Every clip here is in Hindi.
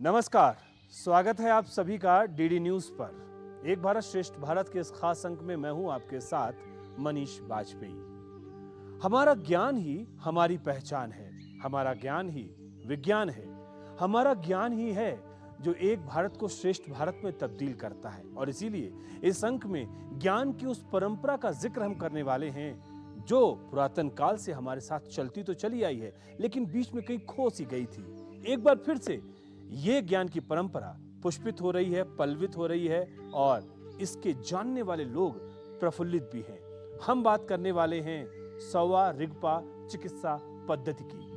नमस्कार, स्वागत है आप सभी का डीडी न्यूज पर। एक भारत श्रेष्ठ भारत के इस खास अंक में मैं हूं आपके साथ मनीष वाजपेयी। हमारा ज्ञान ही हमारी पहचान है, हमारा ज्ञान ही विज्ञान है, हमारा ज्ञान ही है जो एक भारत को श्रेष्ठ भारत में तब्दील करता है। और इसीलिए इस अंक में ज्ञान की उस परंपरा का जिक्र हम करने वाले हैं जो पुरातन काल से हमारे साथ चलती तो चली आई है, लेकिन बीच में कहीं खो सी गई थी। एक बार फिर से ये ज्ञान की परंपरा पुष्पित हो रही है, पल्लवित हो रही है और इसके जानने वाले लोग प्रफुल्लित भी हैं। हम बात करने वाले हैं सौवा रिगपा चिकित्सा पद्धति की।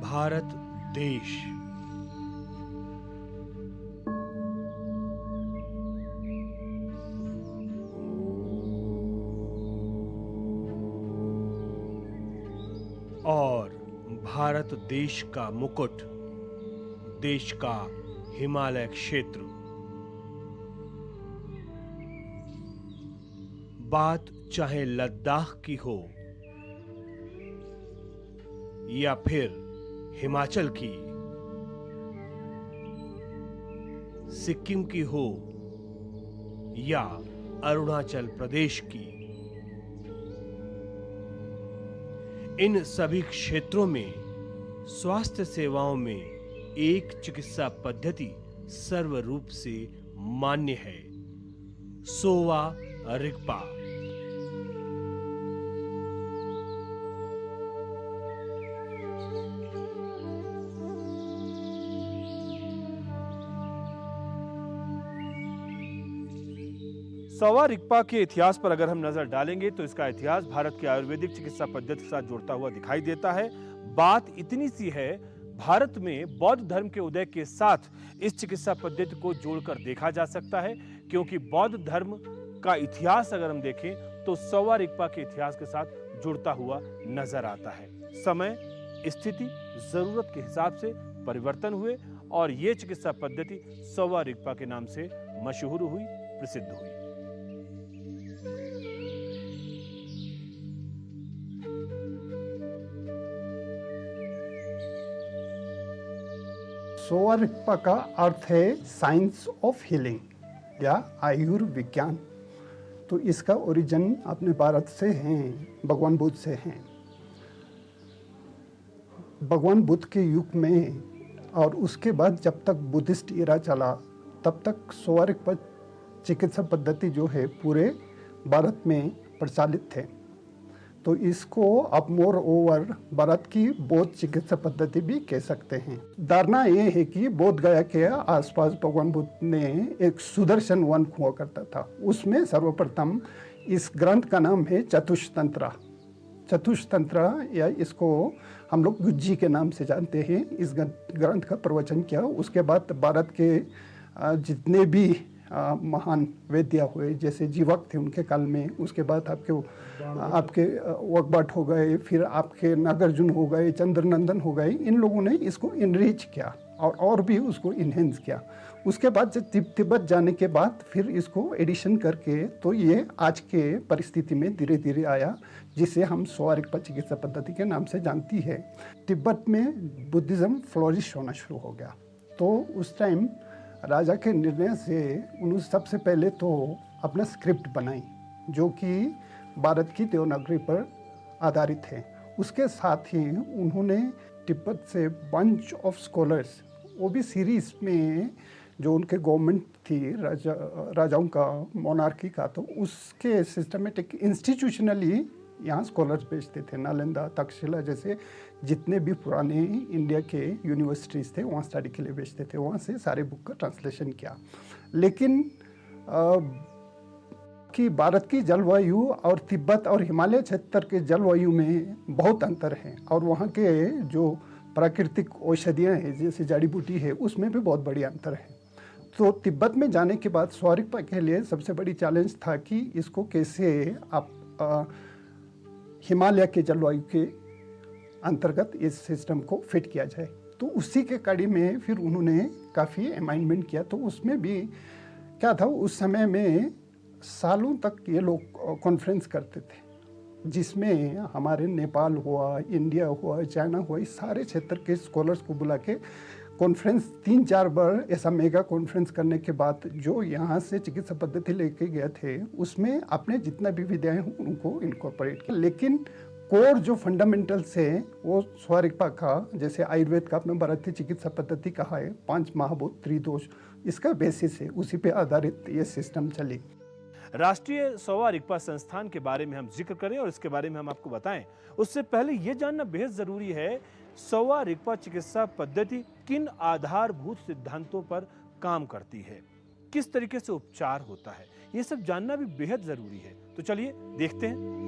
भारत देश और भारत देश का मुकुट, देश का हिमालय क्षेत्र। बात चाहे लद्दाख की हो या फिर हिमाचल की, सिक्किम की हो या अरुणाचल प्रदेश की, इन सभी क्षेत्रों में स्वास्थ्य सेवाओं में एक चिकित्सा पद्धति सर्वरूप से मान्य है, सोवा रिगपा। सौवा रिगपा के इतिहास पर अगर हम नजर डालेंगे तो इसका इतिहास भारत की आयुर्वेदिक चिकित्सा पद्धति के साथ जुड़ता हुआ दिखाई देता है। बात इतनी सी है, भारत में बौद्ध धर्म के उदय के साथ इस चिकित्सा पद्धति को जोड़कर देखा जा सकता है, क्योंकि बौद्ध धर्म का इतिहास अगर हम देखें तो सौवा रिगपा के इतिहास के साथ जुड़ता हुआ नजर आता है। समय, स्थिति, जरूरत के हिसाब से परिवर्तन हुए और ये चिकित्सा पद्धति सौवा रिगपा के नाम से मशहूर हुई, प्रसिद्ध हुई। सोवा रिगपा का अर्थ है साइंस ऑफ हीलिंग या आयुर्विज्ञान। तो इसका ओरिजिन अपने भारत से हैं, भगवान बुद्ध से हैं। भगवान बुद्ध के युग में और उसके बाद जब तक बुद्धिस्ट एरा चला तब तक सोवा रिगपा चिकित्सा पद्धति जो है पूरे भारत में प्रचलित थे। तो इसको आप मोर ओवर भारत की बौद्ध चिकित्सा पद्धति भी कह सकते हैं। धारणा ये है कि बोध गया के आसपास भगवान बुद्ध ने एक सुदर्शन वन हुआ करता था। उसमें सर्वप्रथम इस ग्रंथ का नाम है चतुष्तंत्र। चतुष्तंत्र या इसको हम लोग गुज्जी के नाम से जानते हैं। इस ग्रंथ का प्रवचन किया। उसके बाद भारत के जितने भी महान वैद्य हुए, जैसे जीवक थे उनके काल में, उसके बाद आपके वकबाट हो गए, फिर आपके नागार्जुन हो गए, चंद्रनंदन हो गए, इन लोगों ने इसको इनरिच किया और भी उसको इन्हेंस किया। उसके बाद जब तिब्बत जाने के बाद फिर इसको एडिशन करके तो ये आज के परिस्थिति में धीरे धीरे आया, जिसे हम सोवा रिगपा चिकित्सा पद्धति के नाम से जानती है। तिब्बत में बुद्धिज़्म फ्लोरिश होना शुरू हो गया। तो उस टाइम राजा के निर्णय से उन्होंने सबसे पहले तो अपना स्क्रिप्ट बनाई, जो कि भारत की देवनागरी पर आधारित है। उसके साथ ही उन्होंने तिब्बत से बंच ऑफ स्कॉलर्स, वो भी सीरीज में जो उनके गवर्नमेंट थी राजाओं का, मोनार्की का, तो उसके सिस्टमेटिक इंस्टीट्यूशनली यहाँ स्कॉलर्स भेजते थे। नालंदा, तक्षशिला जैसे जितने भी पुराने इंडिया के यूनिवर्सिटीज़ थे वहाँ स्टडी के लिए भेजते थे। वहाँ से सारे बुक का ट्रांसलेशन किया। लेकिन कि भारत की जलवायु और तिब्बत और हिमालय क्षेत्र के जलवायु में बहुत अंतर है, और वहाँ के जो प्राकृतिक औषधियाँ हैं जैसे जड़ी बूटी है उसमें भी बहुत बड़ी अंतर है। तो तिब्बत में जाने के बाद सोवा रिगपा के लिए सबसे बड़ी चैलेंज था कि इसको कैसे आप हिमालय के जलवायु के अंतर्गत इस सिस्टम को फिट किया जाए। तो उसी के कड़ी में फिर उन्होंने काफ़ी अमेंडमेंट किया। तो उसमें भी क्या था, उस समय में सालों तक ये लोग कॉन्फ्रेंस करते थे, जिसमें हमारे नेपाल हुआ, इंडिया हुआ, चाइना हुआ, इस सारे क्षेत्र के स्कॉलर्स को बुला के कॉन्फ्रेंस 3-4 बार ऐसा मेगा कॉन्फ्रेंस करने के बाद जो यहाँ से चिकित्सा पद्धति लेके गए थे, उसमें आपने जितना भी विधाएं उनको इनकॉर्पोरेट किया। लेकिन कोर जो फंडामेंटल्स है वो स्वारिकपा का, जैसे आयुर्वेद का अपने भारतीय चिकित्सा पद्धति कहा है, 5 महाभूत त्रिदोष, इसका बेसिस है, उसी पे आधारित ये सिस्टम चली। राष्ट्रीय सौवा रिगपा संस्थान के बारे में हम जिक्र करें और इसके बारे में हम आपको बताएं, उससे पहले यह जानना बेहद जरूरी है सौवा रिगपा चिकित्सा पद्धति किन आधारभूत सिद्धांतों पर काम करती है, किस तरीके से उपचार होता है, ये सब जानना भी बेहद जरूरी है। तो चलिए देखते हैं।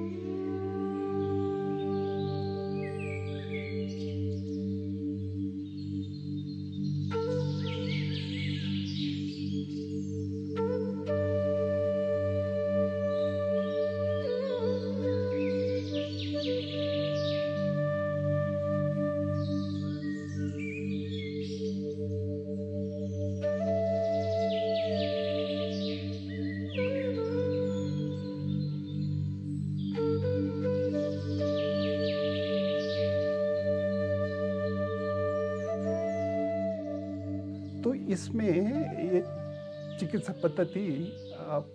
तो इसमें ये चिकित्सा पद्धति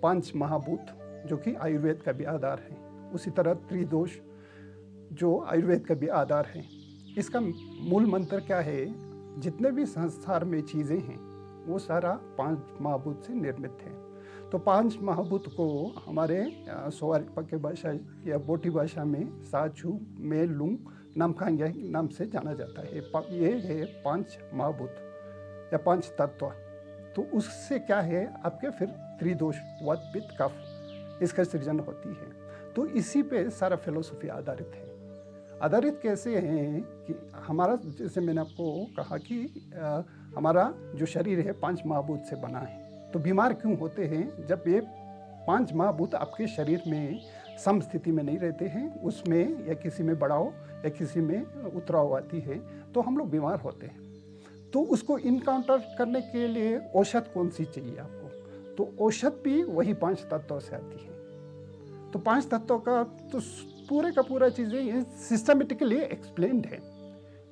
5 महाभूत जो कि आयुर्वेद का भी आधार है, उसी तरह त्रिदोष जो आयुर्वेद का भी आधार है। इसका मूल मंत्र क्या है, जितने भी संसार में चीज़ें हैं वो सारा 5 महाभूत से निर्मित है। तो 5 महाभूत को हमारे सौवा रिगपा के भाषा या बोटी भाषा में साचू में लुंग नामखांग नाम से जाना जाता है। ये है 5 महाभूत या 5 तत्व। तो उससे क्या है, आपके फिर त्रिदोष वात पित्त कफ इसका सृजन होती है। तो इसी पे सारा फिलोसफी आधारित है। आधारित कैसे है कि हमारा, जैसे मैंने आपको कहा कि हमारा जो शरीर है 5 महाभूत से बना है। तो बीमार क्यों होते हैं, जब ये 5 महाभूत आपके शरीर में सम स्थिति में नहीं रहते हैं, उसमें या किसी में बढ़ाव या किसी में उतराव आती है, तो हम लोग बीमार होते हैं। तो उसको इनकाउंटर करने के लिए औषध कौन सी चाहिए आपको, तो औषध भी वही 5 तत्वों से आती है। तो 5 तत्वों का तो पूरे का पूरा चीज़ें ये सिस्टमेटिकली एक्सप्लेन्ड है।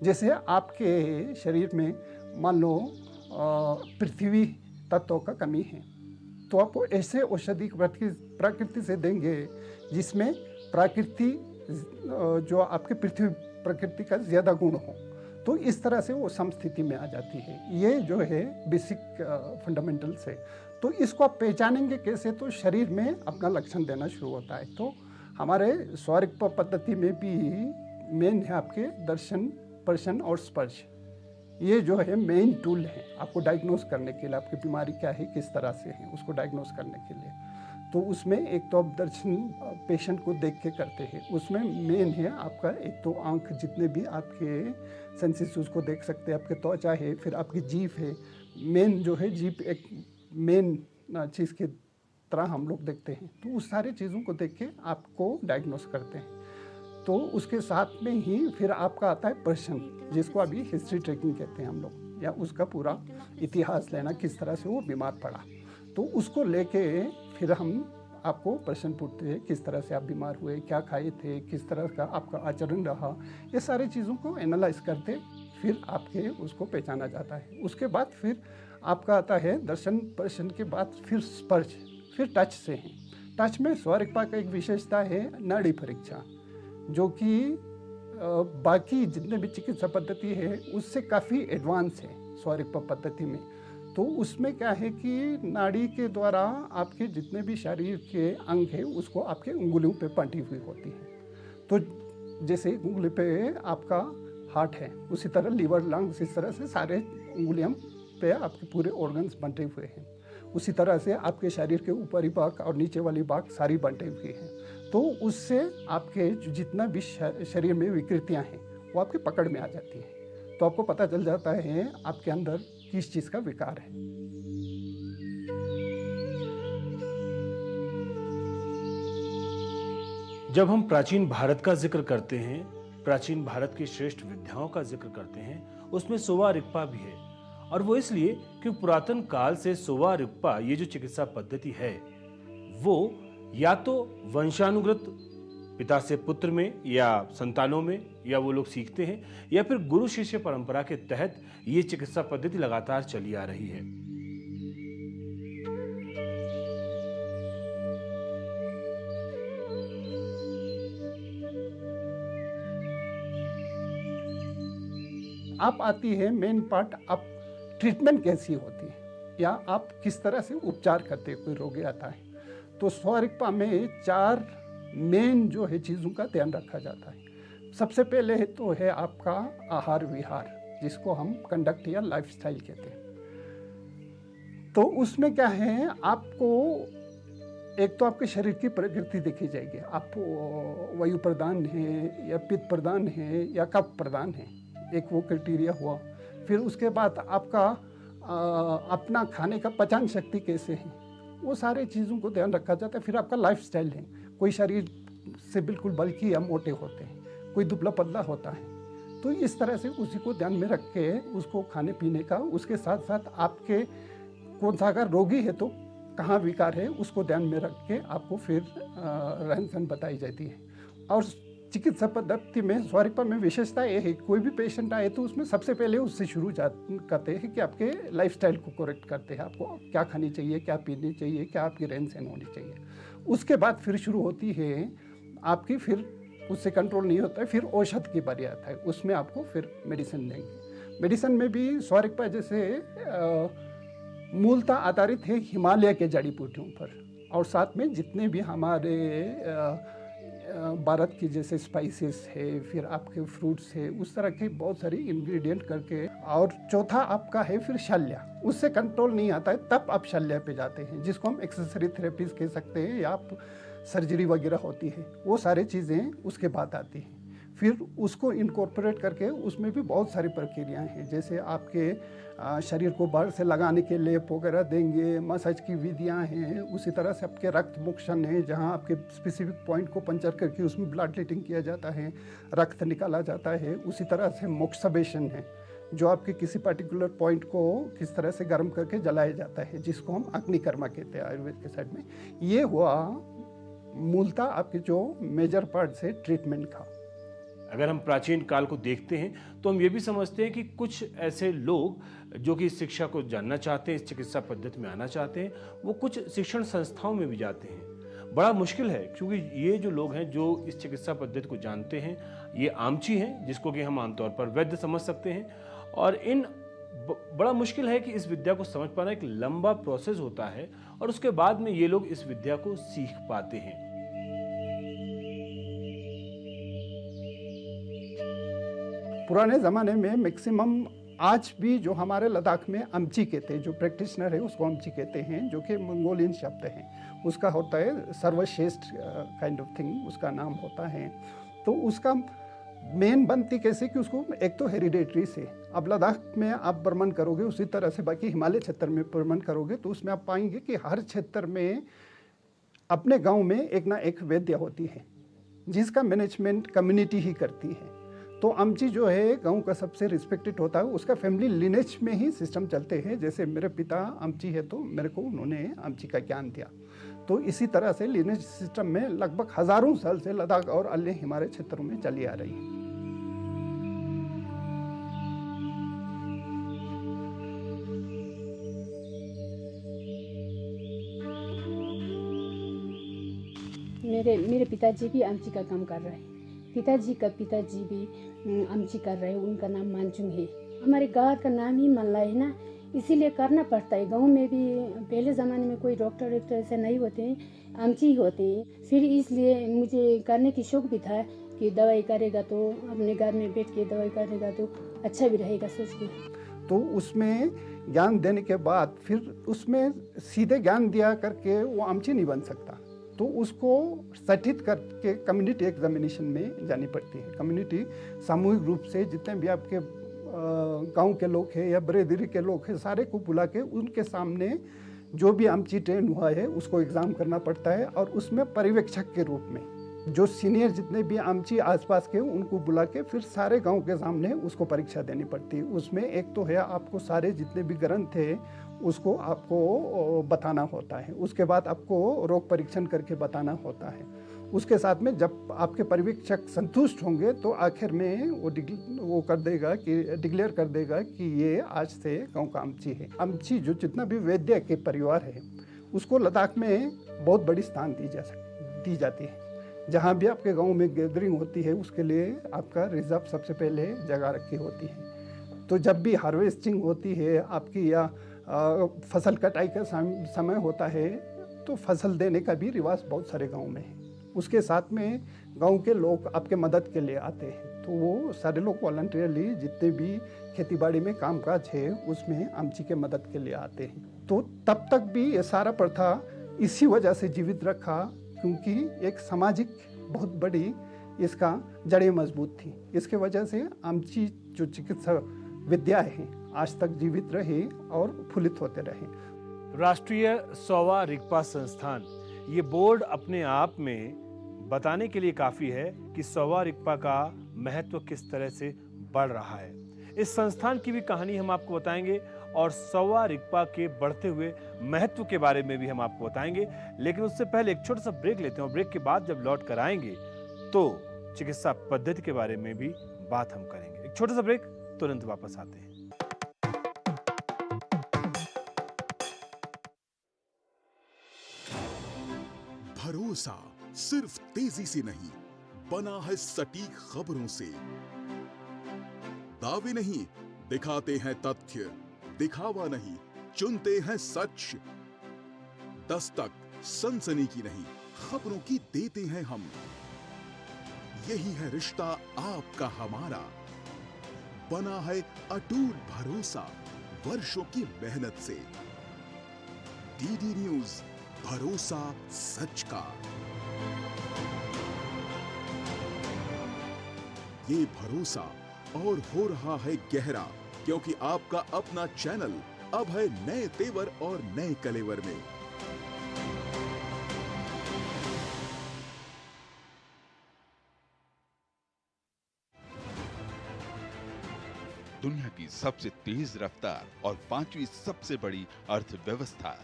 जैसे आपके शरीर में मान लो पृथ्वी तत्वों का कमी है, तो आपको ऐसे औषधि प्रकृति से देंगे जिसमें प्रकृति जो आपके पृथ्वी प्रकृति का ज़्यादा गुण हो, तो इस तरह से वो समस्थिति में आ जाती है। ये जो है बेसिक फंडामेंटल्स है। तो इसको आप पहचानेंगे कैसे, तो शरीर में अपना लक्षण देना शुरू होता है। तो हमारे सौवा रिगपा पद्धति में भी मेन है आपके दर्शन, स्पर्शन और स्पर्श। ये जो है मेन टूल है आपको डायग्नोस करने के लिए, आपकी बीमारी क्या है, किस तरह से है, उसको डायग्नोस करने के लिए। तो उसमें एक तो आप दर्शन पेशेंट को देख के करते हैं, उसमें मेन है आपका एक तो आंख, जितने भी आपके सेंसेस उसको देख सकते हैं, आपके त्वचा है, फिर आपकी जीभ है। मेन जो है जीभ एक मेन चीज़ की तरह हम लोग देखते हैं। तो उस सारे चीज़ों को देख के आपको डायग्नोस करते हैं। तो उसके साथ में ही फिर आपका आता है पर्सन, जिसको अभी हिस्ट्री ट्रेकिंग कहते हैं हम लोग, या उसका पूरा इतिहास लेना, किस तरह से वो बीमार पड़ा। तो उसको लेके फिर हम आपको प्रश्न पूछते हैं, किस तरह से आप बीमार हुए, क्या खाए थे, किस तरह का आपका आचरण रहा, ये सारी चीज़ों को एनालाइज करते फिर आपके उसको पहचाना जाता है। उसके बाद फिर आपका आता है दर्शन, प्रश्न के बाद फिर स्पर्श, फिर टच से है। टच में सौवा रिगपा का एक विशेषता है नाड़ी परीक्षा, जो कि बाकी जितने भी चिकित्सा पद्धति है उससे काफ़ी एडवांस है सौवा रिगपा पद्धति में। तो उसमें क्या है कि नाड़ी के द्वारा आपके जितने भी शरीर के अंग हैं उसको आपके उंगलियों पे बांटी हुई होती है। तो जैसे उंगली पे आपका हार्ट है, उसी तरह लीवर, लंग्स, इस तरह से सारे उंगलियों पे आपके पूरे ऑर्गन्स बंटे हुए हैं। उसी तरह से आपके शरीर के ऊपरी भाग और नीचे वाली भाग सारी बंटे हुए हैं। तो उससे आपके जितना भी शरीर में विकृतियां हैं वो आपके पकड़ में आ जाती हैं। तो आपको पता चल जाता है आपके अंदर किस चीज़ का विकार है। जब हम प्राचीन भारत का जिक्र करते हैं, प्राचीन भारत की श्रेष्ठ विद्याओं का जिक्र करते हैं उसमें सोवा रिगपा भी है। और वो इसलिए कि पुरातन काल से सोवा रिगपा ये जो चिकित्सा पद्धति है वो या तो वंशानुगत पिता से पुत्र में या संतानों में या वो लोग सीखते हैं, या फिर गुरु शिष्य परंपरा के तहत ये चिकित्सा पद्धति लगातार चली आ रही है। आप आती है मेन पार्ट, आप ट्रीटमेंट कैसी होती है या आप किस तरह से उपचार करते हैं, कोई रोगी आता है तो सोवा रिगपा में 4 मेन जो है चीज़ों का ध्यान रखा जाता है। सबसे पहले तो है आपका आहार विहार, जिसको हम कंडक्ट या लाइफस्टाइल कहते हैं। तो उसमें क्या है, आपको एक तो आपके शरीर की प्रकृति देखी जाएगी, आप वायु प्रदान है या पित्त प्रदान है या कफ प्रदान है, एक वो क्राइटेरिया हुआ। फिर उसके बाद आपका अपना खाने का पचान शक्ति कैसे है, वो सारे चीज़ों को ध्यान रखा जाता है। फिर आपका लाइफस्टाइल है, कोई शरीर से बिल्कुल बल्कि या मोटे होते हैं, कोई दुबला पतला होता है, तो इस तरह से उसी को ध्यान में रख के उसको खाने पीने का, उसके साथ साथ आपके कौन सा अगर रोगी है तो कहाँ विकार है उसको ध्यान में रख के आपको फिर रहन सहन बताई जाती है। और चिकित्सा पद्धति में सोवा रिगपा में विशेषता ये है, कोई भी पेशेंट आए तो उसमें सबसे पहले उससे शुरू करते हैं कि आपके लाइफस्टाइल को करेक्ट करते हैं, आपको क्या खानी चाहिए, क्या पीनी चाहिए, क्या आपकी रहन सहन होनी चाहिए। उसके बाद फिर शुरू होती है आपकी, फिर उससे कंट्रोल नहीं होता है, फिर औषध की बारी आता है, उसमें आपको फिर मेडिसिन देंगे। मेडिसिन में भी सोवा रिगपा जैसे मूलतः आधारित है हिमालय के जड़ी बूटियों पर, और साथ में जितने भी हमारे भारत की जैसे स्पाइसेस है, फिर आपके फ्रूट्स है, उस तरह के बहुत सारी इंग्रेडिएंट करके। और चौथा आपका है फिर शल्य, उससे कंट्रोल नहीं आता है तब आप शल्य पे जाते हैं, जिसको हम एक्सेसरी थेरेपीज कह सकते हैं, या आप सर्जरी वगैरह होती है, वो सारी चीज़ें उसके बाद आती हैं। फिर उसको इनकॉर्पोरेट करके उसमें भी बहुत सारी प्रक्रियाएं हैं, जैसे आपके शरीर को बाहर से लगाने के लेप वगैरह देंगे, मसाज की विधियां हैं, उसी तरह से आपके रक्त मोक्षण है, जहां आपके स्पेसिफिक पॉइंट को पंचर करके उसमें ब्लड लीटिंग किया जाता है, रक्त निकाला जाता है। उसी तरह से मोक्सबेशन है, जो आपके किसी पर्टिकुलर पॉइंट को किस तरह से गर्म करके जलाया जाता है, जिसको हम अग्निकर्मा कहते हैं आयुर्वेद के साइड में। ये हुआ मूलतः आपके जो मेजर पार्ट से ट्रीटमेंट का। अगर हम प्राचीन काल को देखते हैं तो हम ये भी समझते हैं कि कुछ ऐसे लोग जो कि इस शिक्षा को जानना चाहते हैं, इस चिकित्सा पद्धति में आना चाहते हैं, वो कुछ शिक्षण संस्थाओं में भी जाते हैं। बड़ा मुश्किल है, क्योंकि ये जो लोग हैं जो इस चिकित्सा पद्धति को जानते हैं, ये आमची हैं, जिसको कि हम आमतौर पर वैद्य समझ सकते हैं। और बड़ा मुश्किल है कि इस विद्या को समझ पाना एक लंबा प्रोसेस होता है, और उसके बाद में ये लोग इस विद्या को सीख पाते हैं। पुराने ज़माने में मैक्सिमम आज भी जो हमारे लद्दाख में अमची कहते हैं, जो प्रैक्टिशनर है उसको अमची कहते हैं, जो कि मंगोलियन शब्द है, उसका होता है सर्वश्रेष्ठ काइंड ऑफ थिंग, उसका नाम होता है। तो उसका मेन बनती कैसे कि उसको एक तो हेरिडेटरी से, अब लद्दाख में आप भ्रमण करोगे उसी तरह से बाकी हिमालय क्षेत्र में भ्रमण करोगे तो उसमें आप पाएंगे कि हर क्षेत्र में अपने गाँव में एक ना एक वैद्य होती है, जिसका मैनेजमेंट कम्युनिटी ही करती है। तो अमची जो है गांव का सबसे रिस्पेक्टेड होता है, उसका फैमिली लिनेज में ही सिस्टम चलते हैं। जैसे मेरे पिता अमची है तो मेरे को उन्होंने अमची का ज्ञान दिया, तो इसी तरह से लिनेज सिस्टम में लगभग हजारों साल से लद्दाख और अन्य हिमालय क्षेत्रों में चली आ रही है। मेरे पिताजी भी अमची का काम कर रहे हैं, पिताजी भी अमची कर रहे हैं, उनका नाम मानचुंग है। हमारे गाँव का नाम ही मल्ला है ना, इसीलिए करना पड़ता है। गांव में भी पहले ज़माने में कोई डॉक्टर ऐसे नहीं होते हैं, अमची होते हैं। फिर इसलिए मुझे करने की शौक भी था कि दवाई करेगा तो अपने घर में बैठ के दवाई करेगा तो अच्छा भी रहेगा सोच के। तो उसमें ज्ञान देने के बाद फिर उसमें सीधे ज्ञान दिया करके वो अमची नहीं बन सकता, तो उसको सटित करके कम्युनिटी एग्जामिनेशन में जानी पड़ती है। कम्युनिटी सामूहिक रूप से जितने भी आपके गांव के लोग हैं या बरेदरी के लोग हैं, सारे को बुला के उनके सामने जो भी अमची ट्रेन हुआ है उसको एग्ज़ाम करना पड़ता है, और उसमें पर्यवेक्षक के रूप में जो सीनियर जितने भी आमची आसपास के उनको बुला के फिर सारे गांव के सामने उसको परीक्षा देनी पड़ती है। उसमें एक तो है आपको सारे जितने भी ग्रंथ थे उसको आपको बताना होता है, उसके बाद आपको रोग परीक्षण करके बताना होता है। उसके साथ में जब आपके पर्यवेक्षक संतुष्ट होंगे तो आखिर में वो कर देगा कि डिक्लेयर कर देगा कि ये आज से गाँव का आमची है। आमची जो जितना भी वैद्य के परिवार है उसको लद्दाख में बहुत बड़ी स्थान दी जाती है। जहाँ भी आपके गांव में गैदरिंग होती है उसके लिए आपका रिजर्व सबसे पहले जगह रखी होती है। तो जब भी हार्वेस्टिंग होती है आपकी या फसल कटाई का समय होता है तो फसल देने का भी रिवाज बहुत सारे गांव में है। उसके साथ में गांव के लोग आपके मदद के लिए आते हैं, तो वो सारे लोग वॉलंटियरली जितने भी खेतीबाड़ी में कामकाज है उसमें आमची के मदद के लिए आते हैं। तो तब तक भी ये सारा प्रथा इसी वजह से जीवित रखा क्योंकि एक सामाजिक बहुत बड़ी इसका जड़ें मजबूत थी। इसके वजह से आमची जो चिकित्सा विद्या है आज तक जीवित रहे और फुलित होते रहे। राष्ट्रीय सौवा रिगपा संस्थान, ये बोर्ड अपने आप में बताने के लिए काफी है कि सौवा रिगपा का महत्व किस तरह से बढ़ रहा है। इस संस्थान की भी कहानी हम आपको बताएंगे और सौवा रिगपा के बढ़ते हुए महत्व के बारे में भी हम आपको बताएंगे। लेकिन उससे पहले एक छोटा सा ब्रेक लेते हैं और ब्रेक के बाद जब लौट कर आएंगे तो चिकित्सा पद्धति के बारे में भी बात हम करेंगे। एक छोटा सा ब्रेक, तुरंत वापस आते हैं। भरोसा सिर्फ तेजी से नहीं, बना है सटीक खबरों से। दावे नहीं, दिखाते हैं तथ्य, दिखावा नहीं, चुनते हैं सच। दस्तक सनसनी की नहीं, खबरों की देते हैं हम। यही है रिश्ता आपका हमारा, बना है अटूट भरोसा वर्षों की मेहनत से। डीडी न्यूज, भरोसा सच का। ये भरोसा और हो रहा है गहरा क्योंकि आपका अपना चैनल अब है नए तेवर और नए कलेवर में। दुनिया की सबसे तेज रफ्तार और 5वीं सबसे बड़ी अर्थव्यवस्था,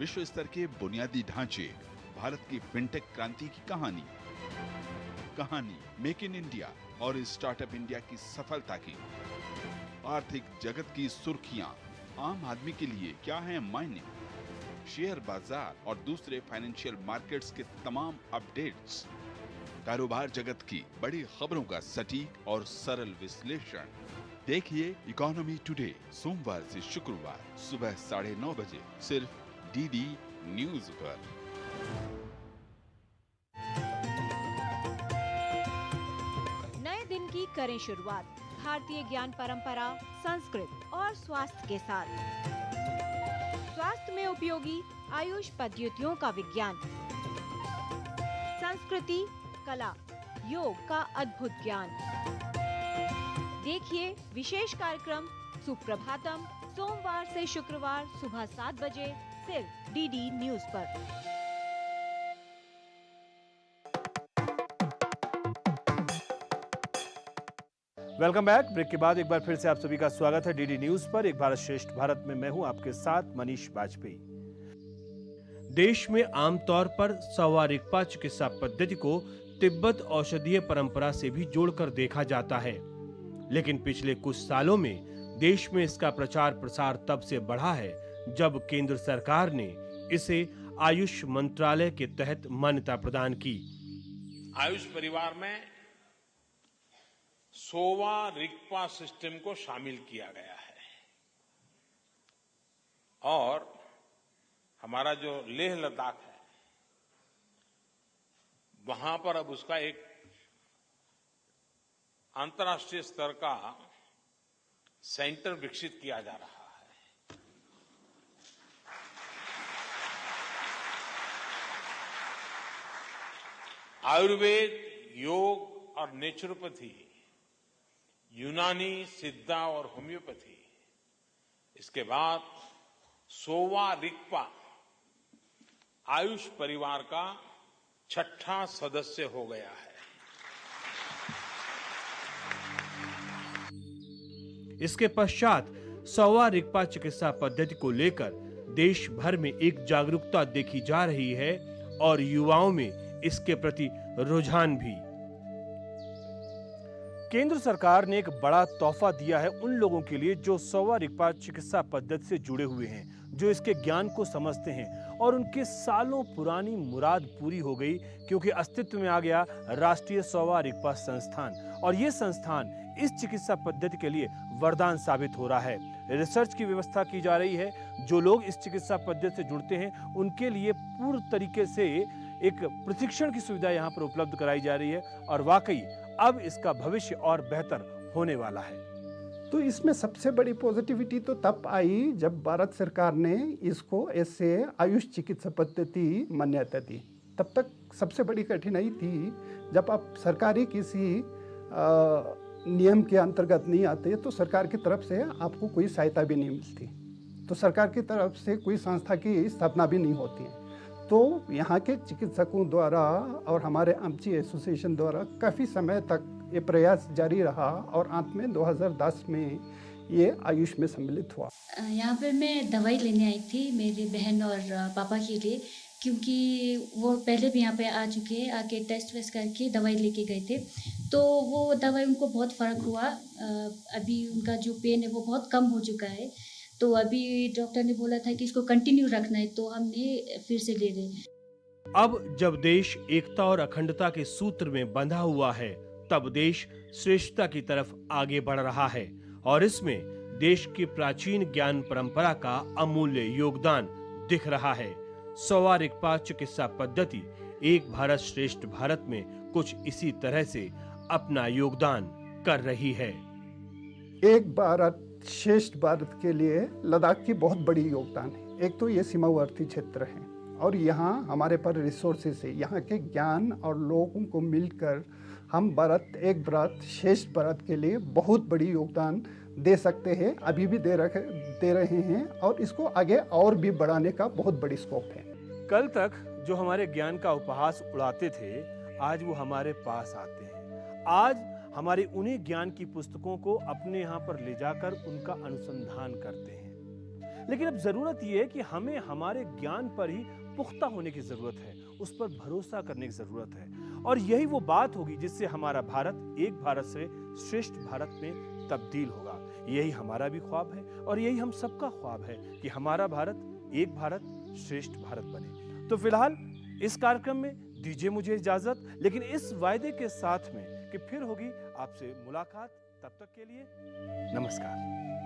विश्व स्तर के बुनियादी ढांचे, भारत की फिनटेक क्रांति की कहानी मेक इन इंडिया और स्टार्टअप इंडिया की सफलता की, आर्थिक जगत की सुर्खियां, आम आदमी के लिए क्या है मायने, शेयर बाजार और दूसरे फाइनेंशियल मार्केट्स के तमाम अपडेट्स, कारोबार जगत की बड़ी खबरों का सटीक और सरल विश्लेषण। देखिए इकोनॉमी टुडे सोमवार से शुक्रवार सुबह 9:30 बजे सिर्फ डीडी न्यूज पर। नए दिन की करें शुरुआत भारतीय ज्ञान परंपरा, संस्कृत और स्वास्थ्य के साथ। स्वास्थ्य में उपयोगी आयुष पद्धतियों का विज्ञान, संस्कृति, कला, योग का अद्भुत ज्ञान। देखिए विशेष कार्यक्रम सुप्रभातम सोमवार से शुक्रवार सुबह 7 बजे सिर्फ डीडी न्यूज पर। Welcome back. ब्रेक के बाद एक बार फिर से आप सभी का स्वागत है डीडी न्यूज पर। एक भारत श्रेष्ठ भारत में मैं हूं आपके साथ मनीष बाजपेयी। देश में आमतौर पर सौवा रिगपा चिकित्सा पद्धति को तिब्बत औषधीय परंपरा से भी जोड़कर देखा जाता है, लेकिन पिछले कुछ सालों में देश में इसका प्रचार प्रसार तब से बढ़ा है जब केंद्र सरकार ने इसे आयुष मंत्रालय के तहत मान्यता प्रदान की। आयुष परिवार में सोवा रिगपा सिस्टम को शामिल किया गया है और हमारा जो लेह लद्दाख है वहां पर अब उसका एक अंतर्राष्ट्रीय स्तर का सेंटर विकसित किया जा रहा है। आयुर्वेद, योग और नेचुरोपैथी, यूनानी, सिद्धा और होम्योपैथी, इसके बाद सोवा रिगपा आयुष परिवार का छठा सदस्य हो गया है। इसके पश्चात सवा रिगपा चिकित्सा पद्धति को लेकर देश भर में एक जागरूकता देखी जा रही है और युवाओं में इसके प्रति रुझान भी। केंद्र सरकार ने एक बड़ा तोहफा दिया है उन लोगों के लिए जो सवा रिगपा चिकित्सा पद्धति से जुड़े हुए हैं, जो इसके ज्ञान को समझते हैं और उनके सालों पुरानी मुराद पूरी हो गई क्योंकि अस्तित्व में आ गया राष्ट्रीय सवा रिगपा संस्थान। और ये संस्थान इस चिकित्सा पद्धति के लिए वरदान साबित हो रहा है। रिसर्च की व्यवस्था की जा रही है। जो लोग इस चिकित्सा पद्धति से जुड़ते हैं उनके लिए पूर्ण तरीके से एक प्रशिक्षण की सुविधा यहाँ पर उपलब्ध कराई जा रही है और वाकई अब इसका भविष्य और बेहतर होने वाला है। तो इसमें सबसे बड़ी पॉजिटिविटी तो तब आई जब भारत सरकार ने इसको ऐसे आयुष चिकित्सा पद्धति मान्यता दी। तब तक सबसे बड़ी कठिनाई थी जब आप सरकारी किसी नियम के अंतर्गत नहीं आते तो सरकार की तरफ से आपको कोई सहायता भी नहीं मिलती, तो सरकार की तरफ से कोई संस्था की स्थापना भी नहीं होती है। तो यहाँ के चिकित्सकों द्वारा और हमारे आमची एसोसिएशन द्वारा काफ़ी समय तक ये प्रयास जारी रहा और अंत में 2010 में ये आयुष में सम्मिलित हुआ। यहाँ पर मैं दवाई लेने आई थी मेरी बहन और पापा के लिए, क्योंकि वो पहले भी यहाँ पे आ चुके हैं, आके टेस्ट वेस्ट करके दवाई लेके गए थे। तो वो दवाई उनको बहुत फ़र्क हुआ। अभी उनका जो पेन है वो बहुत कम हो चुका है। तो अभी डॉक्टर ने बोला था कि इसको कंटिन्यू रखना है, तो हमने फिर से ले लिया। अब जब देश एकता और अखंडता के सूत्र में बंधा हुआ है तब देश श्रेष्ठता की तरफ आगे बढ़ रहा है और इसमें देश की प्राचीन ज्ञान परंपरा का अमूल्य योगदान दिख रहा है। सवा रिगपा चिकित्सा पद्धति एक भारत श्रेष्ठ भारत में कुछ इसी तरह से अपना योगदान कर रही है। एक भारत श्रेष्ठ भारत के लिए लद्दाख की बहुत बड़ी योगदान है। एक तो ये सीमावर्ती क्षेत्र है और यहाँ हमारे पर रिसोर्सेस है। यहाँ के ज्ञान और लोगों को मिलकर हम भारत एक भारत श्रेष्ठ भारत के लिए बहुत बड़ी योगदान दे सकते हैं, अभी भी दे रहे हैं और इसको आगे और भी बढ़ाने का बहुत बड़ी स्कोप है। कल तक जो हमारे ज्ञान का उपहास उड़ाते थे आज वो हमारे पास आते हैं। आज हमारे उन्हीं ज्ञान की पुस्तकों को अपने यहाँ पर ले जाकर उनका अनुसंधान करते हैं। लेकिन अब जरूरत यह है कि हमें हमारे ज्ञान पर ही पुख्ता होने की जरूरत है, उस पर भरोसा करने की जरूरत है और यही वो बात होगी जिससे हमारा भारत एक भारत से श्रेष्ठ भारत में तब्दील होगा। यही हमारा भी ख्वाब है और यही हम सबका ख्वाब है कि हमारा भारत एक भारत श्रेष्ठ भारत बने। तो फिलहाल इस कार्यक्रम में दीजिए मुझे इजाजत, लेकिन इस वायदे के साथ में कि फिर होगी आपसे मुलाकात। तब तक के लिए नमस्कार।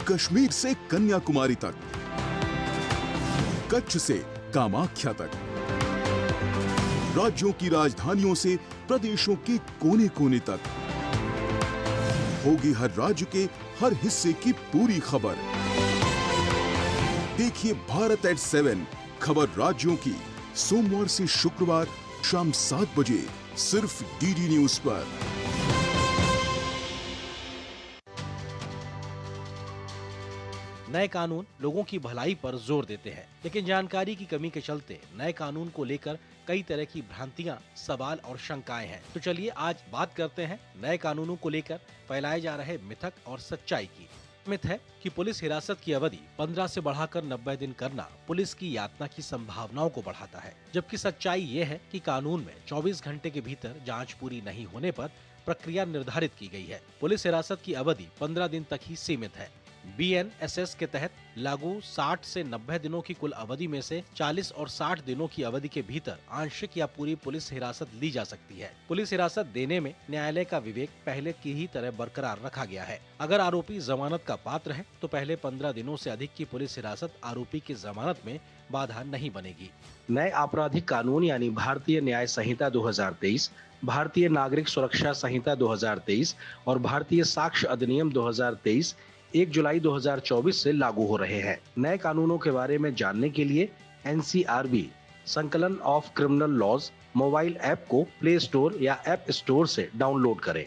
कश्मीर से कन्याकुमारी तक, कच्छ से कामाख्या तक, राज्यों की राजधानियों से प्रदेशों के कोने कोने तक होगी हर राज्य के हर हिस्से की पूरी खबर। देखिए भारत एट 7 खबर राज्यों की सोमवार से शुक्रवार शाम 7 बजे सिर्फ डीडी न्यूज पर। नए कानून लोगों की भलाई पर जोर देते हैं, लेकिन जानकारी की कमी के चलते नए कानून को लेकर कई तरह की भ्रांतियां, सवाल और शंकाएं हैं। तो चलिए आज बात करते हैं नए कानूनों को लेकर फैलाए जा रहे मिथक और सच्चाई की। मिथ है कि पुलिस हिरासत की अवधि 15 से बढ़ाकर 90 दिन करना पुलिस की यातना की संभावनाओं को बढ़ाता है, जबकि सच्चाई ये है कि कानून में 24 घंटे के भीतर जांच पूरी नहीं होने पर प्रक्रिया निर्धारित की गई है। पुलिस हिरासत की अवधि 15 दिन तक ही सीमित है। BNSS के तहत लागू 60 से 90 दिनों की कुल अवधि में से 40 और 60 दिनों की अवधि के भीतर आंशिक या पूरी पुलिस हिरासत ली जा सकती है। पुलिस हिरासत देने में न्यायालय का विवेक पहले की ही तरह बरकरार रखा गया है। अगर आरोपी जमानत का पात्र है तो पहले 15 दिनों से अधिक की पुलिस हिरासत आरोपी की जमानत में बाधा नहीं बनेगी। नए आपराधिक कानून यानी भारतीय न्याय संहिता 2023, भारतीय नागरिक सुरक्षा संहिता 2023 और भारतीय साक्ष्य अधिनियम 2023 1 जुलाई 2024 से लागू हो रहे हैं। नए कानूनों के बारे में जानने के लिए NCRB संकलन of criminal laws mobile app को प्ले स्टोर या ऐप स्टोर से डाउनलोड करें।